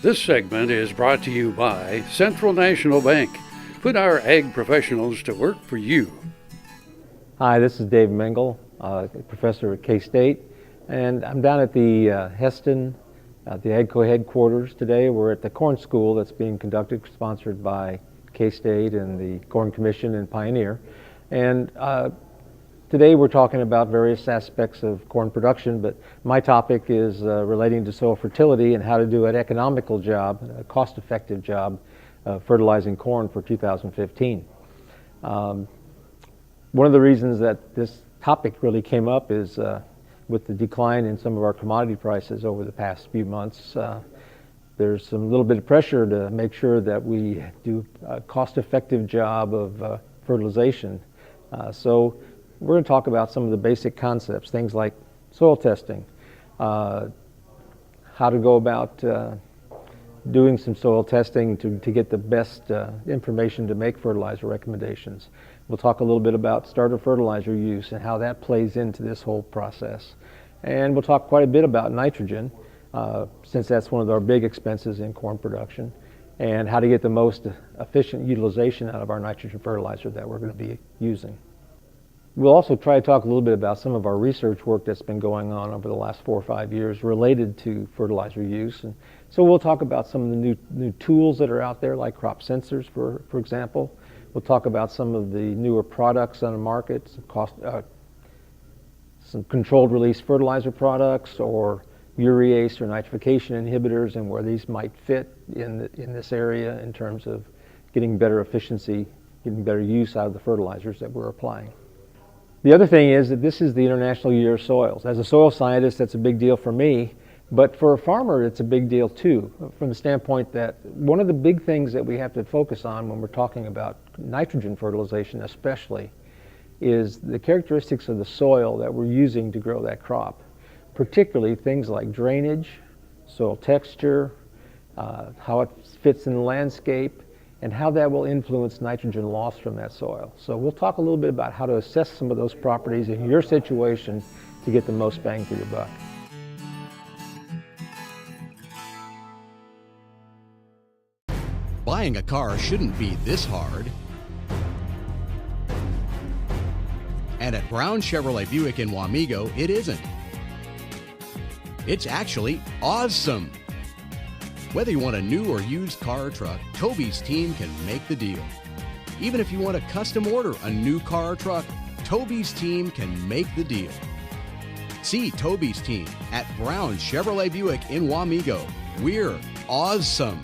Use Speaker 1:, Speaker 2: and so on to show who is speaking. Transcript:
Speaker 1: This segment is brought to you by Central National Bank. Put our ag professionals to work for you.
Speaker 2: Hi, this is Dave Mengel, professor at K-State, and I'm down at the Heston, the AGCO headquarters today. We're at the corn school that's being conducted, sponsored by K-State and the Corn Commission and Pioneer. And today we're talking about various aspects of corn production, but my topic is relating to soil fertility and how to do an economical job, a cost-effective job fertilizing corn for 2015. One of the reasons that this topic really came up is with the decline in some of our commodity prices over the past few months. There's some little bit of pressure to make sure that we do a cost-effective job of fertilization. So we're going to talk about some of the basic concepts, things like soil testing, how to go about doing some soil testing to get the best information to make fertilizer recommendations. We'll talk a little bit about starter fertilizer use and how that plays into this whole process. And we'll talk quite a bit about nitrogen, since that's one of our big expenses in corn production, and how to get the most efficient utilization out of our nitrogen fertilizer that we're going to be using. We'll also try to talk a little bit about some of our research work that's been going on over the last 4 or 5 years related to fertilizer use. And so we'll talk about some of the new tools that are out there, like crop sensors, for example. We'll talk about some of the newer products on the market, some controlled release fertilizer products, or urease or nitrification inhibitors, and where these might fit in this area in terms of getting better efficiency, getting better use out of the fertilizers that we're applying. The other thing is that this is the International Year of Soils. As a soil scientist, that's a big deal for me, but for a farmer, it's a big deal too, from the standpoint that one of the big things that we have to focus on when we're talking about nitrogen fertilization especially is the characteristics of the soil that we're using to grow that crop, particularly things like drainage, soil texture, how it fits in the landscape, and how that will influence nitrogen loss from that soil. So we'll talk a little bit about how to assess some of those properties in your situation to get the most bang for your buck.
Speaker 3: Buying a car shouldn't be this hard. And at Brown Chevrolet Buick in Wamego, it isn't. It's actually awesome. Whether you want a new or used car or truck, Toby's team can make the deal. Even if you want to custom order a new car or truck, Toby's team can make the deal. See Toby's team at Brown Chevrolet Buick in Wamego. We're awesome.